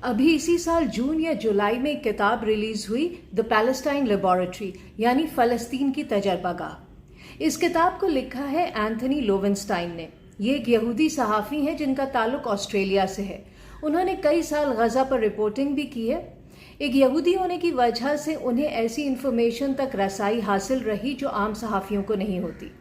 अभी इसी साल जून या जुलाई में एक किताब रिलीज हुई द पैलेस्टाइन लेबोरेटरी यानी फ़लस्तीन की तजर्बागाह। इस किताब को लिखा है एंथनी लोवेंस्टाइन ने। ये एक यहूदी सहाफ़ी हैं जिनका ताल्लुक ऑस्ट्रेलिया से है। उन्होंने कई साल गज़ा पर रिपोर्टिंग भी की है। एक यहूदी होने की वजह से उन्हें ऐसी इन्फॉर्मेशन तक रसाई हासिल रही जो आम सहाफ़ियों को नहीं होती।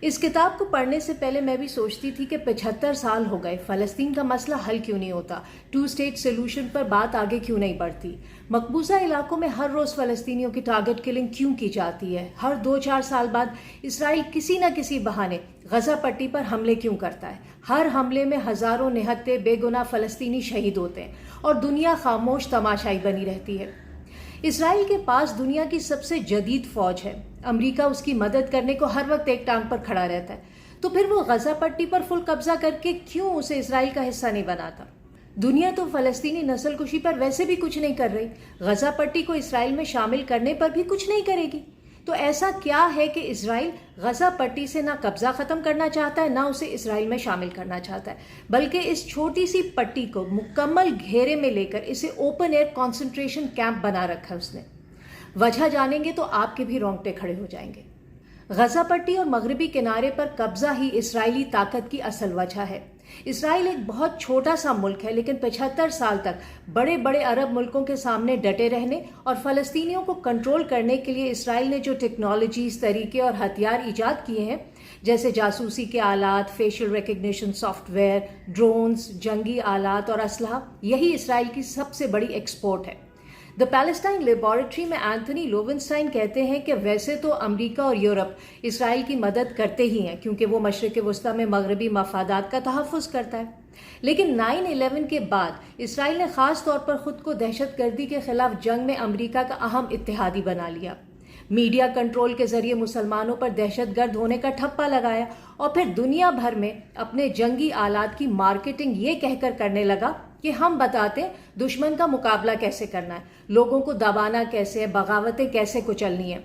इस किताब को पढ़ने से पहले मैं भी सोचती थी कि 75 साल हो गए, फ़लस्तीन का मसला हल क्यों नहीं होता, 2 स्टेट सोल्यूशन पर बात आगे क्यों नहीं बढ़ती, मकबूजा इलाकों में हर रोज़ फ़लस्तीनियों की टारगेट किलिंग क्यों की जाती है, हर 2-4 साल बाद इसराइल किसी न किसी बहाने गज़ा पट्टी पर हमले क्यों करता है, हर हमले में हज़ारों निहत्ते बेगुनाह फ़लस्तीनी शहीद होते हैं और दुनिया खामोश तमाशाई बनी रहती है। इसराइल के पास दुनिया की सबसे जदीद फौज है। अमेरिका उसकी मदद करने को हर वक्त एक टांग पर खड़ा रहता है, तो फिर वो गज़ा पट्टी पर फुल कब्जा करके क्यों उसे इसराइल का हिस्सा नहीं बनाता। दुनिया तो फ़लस्तीनी नस्लकुशी पर वैसे भी कुछ नहीं कर रही, गज़ा पट्टी को इसराइल में शामिल करने पर भी कुछ नहीं करेगी। तो ऐसा क्या है कि इसराइल गज़ा पट्टी से ना कब्जा ख़त्म करना चाहता है, ना उसे इसराइल में शामिल करना चाहता है, बल्कि इस छोटी सी पट्टी को मुकम्मल घेरे में लेकर इसे ओपन एयर कॉन्सेंट्रेशन कैंप बना रखा है उसने। वजह जानेंगे तो आपके भी रोंगटे खड़े हो जाएंगे। गज़ा पट्टी और मगरबी किनारे पर कब्जा ही इसराइली ताकत की असल वजह है। इसराइल एक बहुत छोटा सा मुल्क है, लेकिन 75 साल तक बड़े बड़े अरब मुल्कों के सामने डटे रहने और फ़लस्तीनियों को कंट्रोल करने के लिए इसराइल ने जो टेक्नोलॉजीज, तरीके और हथियार ईजाद किए हैं, जैसे जासूसी के आलात, फेशियल रिकग्निशन सॉफ्टवेयर, ड्रोन्स, जंगी आलात और असलहा, यही इसराइल की सबसे बड़ी एक्सपोर्ट है। द पैलेस्टाइन लेबोरेटरी में एंथनी लोवेंस्टाइन कहते हैं कि वैसे तो अमेरिका और यूरोप इसराइल की मदद करते ही हैं, क्योंकि वो मशरिक़ वस्ता में मगरबी मफादात का तहफ़्फ़ुज़ करता है। लेकिन 9/11 के बाद इसराइल ने ख़ास तौर पर ख़ुद को दहशतगर्दी के ख़िलाफ़ जंग में अमेरिका का अहम इत्तेहादी बना लिया। मीडिया कंट्रोल के ज़रिए मुसलमानों पर दहशतगर्द होने का ठप्पा लगाया और फिर दुनिया भर में अपने जंगी आलात की मार्केटिंग ये कहकर करने लगा कि हम बताते हैं दुश्मन का मुकाबला कैसे करना है, लोगों को दबाना कैसे है, बगावतें कैसे कुचलनी है।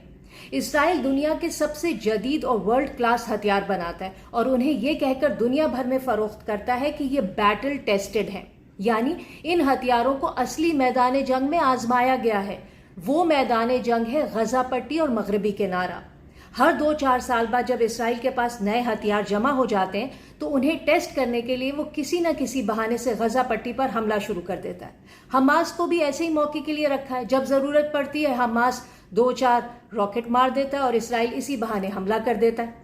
इसराइल दुनिया के सबसे जदीद और वर्ल्ड क्लास हथियार बनाता है और उन्हें यह कहकर दुनिया भर में फरोख्त करता है कि ये बैटल टेस्टेड है, यानी इन हथियारों को असली मैदान जंग में आजमाया गया है। वो मैदान जंग है गज़ा पट्टी और मगरबी किनारा। हर 2-4 साल बाद जब इसराइल के पास नए हथियार जमा हो जाते हैं तो उन्हें टेस्ट करने के लिए वो किसी न किसी बहाने से गज़ा पट्टी पर हमला शुरू कर देता है। हमास को भी ऐसे ही मौके के लिए रखा है, जब ज़रूरत पड़ती है हमास 2-4 रॉकेट मार देता है और इसराइल इसी बहाने हमला कर देता है।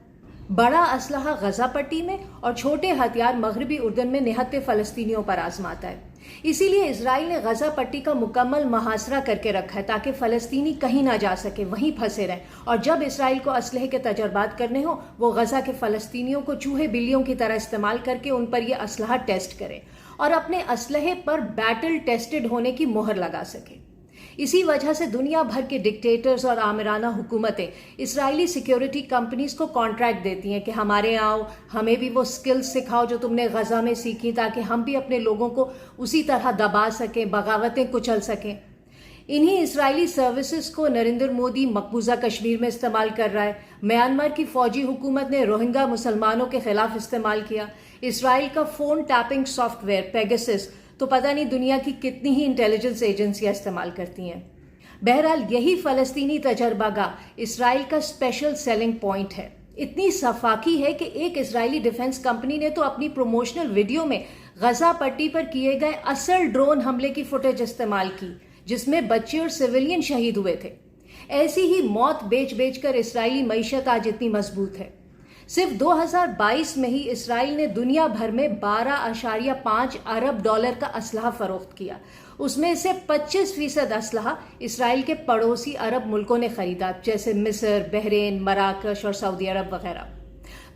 बड़ा असलहा गज़ा पट्टी में और छोटे हथियार मगरबी उर्दन में निहत्ते फ़लस्तीनियों पर आजमाता है। इसीलिए इसराइल ने गज़ा पट्टी का मुकम्मल मुहासरा करके रखा है ताकि फ़लस्तीनी कहीं ना जा सके, वहीं फंसे रहें, और जब इसराइल को असलहे के तजर्बात करने हो वो गज़ा के फ़लस्तीनियों को चूहे बिल्लियों की तरह इस्तेमाल करके उन पर यह असलहा टेस्ट करे और अपने असलहे पर बैटल टेस्टेड होने की मोहर लगा सके। इसी वजह से दुनिया भर के डिक्टेटर्स और आमिराना हुकूमतें इसराइली सिक्योरिटी कंपनीज को कॉन्ट्रैक्ट देती हैं कि हमारे आओ, हमें भी वो स्किल्स सिखाओ जो तुमने गज़ा में सीखी, ताकि हम भी अपने लोगों को उसी तरह दबा सकें, बगावतें कुचल सकें। इन्हीं इसराइली सर्विसेज को नरेंद्र मोदी मकबूजा कश्मीर में इस्तेमाल कर रहा है। म्यांमार की फौजी हुकूमत ने रोहिंग्या मुसलमानों के खिलाफ इस्तेमाल किया। इसराइल का फ़ोन टैपिंग सॉफ्टवेयर पेगासस तो पता नहीं दुनिया की कितनी ही इंटेलिजेंस एजेंसियां इस्तेमाल करती हैं। बहरहाल यही फ़लस्तीनी तजर्बागाह इसराइल का स्पेशल सेलिंग पॉइंट है। इतनी सफाकी है कि एक इसराइली डिफेंस कंपनी ने तो अपनी प्रमोशनल वीडियो में गज़ा पट्टी पर किए गए असल ड्रोन हमले की फुटेज इस्तेमाल की, जिसमें बच्चे और सिविलियन शहीद हुए थे। ऐसी ही मौत बेच बेच कर इसराइली मईशत आज इतनी मजबूत है। सिर्फ 2022 में ही इसराइल ने दुनिया भर में 12.5 अरब डॉलर का असलहा फरोख्त किया। उसमें से 25% असलहा इसराइल के पड़ोसी अरब मुल्कों ने खरीदा, जैसे मिस्र, बहरीन, मराकश और सऊदी अरब वगैरह।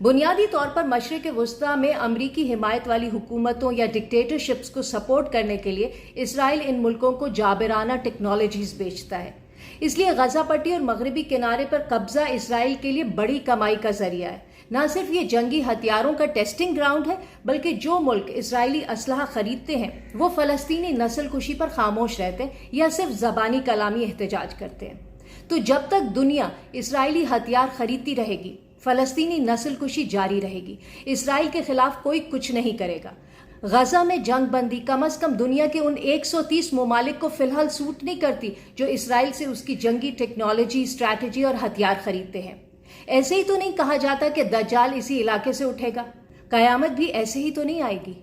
बुनियादी तौर पर मशरिक़ वस्ता में अमरीकी हिमायत वाली हुकूमतों या डिक्टेटरशिप्स को सपोर्ट करने के लिए इसराइल इन मुल्कों को जाबिराना टेक्नोलॉजीज बेचता है। इसलिए गज़ा पट्टी और मगरबी किनारे पर कब्जा इसराइल के लिए बड़ी कमाई का जरिया है। न सिर्फ ये जंगी हथियारों का टेस्टिंग ग्राउंड है, बल्कि जो मुल्क इसराइली असलहा खरीदते हैं वो फ़लस्तीनी नस्लकुशी पर खामोश रहते हैं या सिर्फ ज़बानी कलामी एहतजाज करते हैं। तो जब तक दुनिया इसराइली हथियार खरीदती रहेगी, फ़लस्तीनी नस्लकुशी जारी रहेगी। इसराइल के खिलाफ कोई कुछ नहीं करेगा। غزہ میں جنگ بندی کم از کم دنیا کے ان 130 ممالک کو فی الحال سوٹ نہیں کرتی جو اسرائیل سے اس کی جنگی ٹیکنالوجی، اسٹریٹجی اور ہتھیار خریدتے ہیں۔ ایسے ہی تو نہیں کہا جاتا کہ دجال اسی علاقے سے اٹھے گا، قیامت بھی ایسے ہی تو نہیں آئے گی۔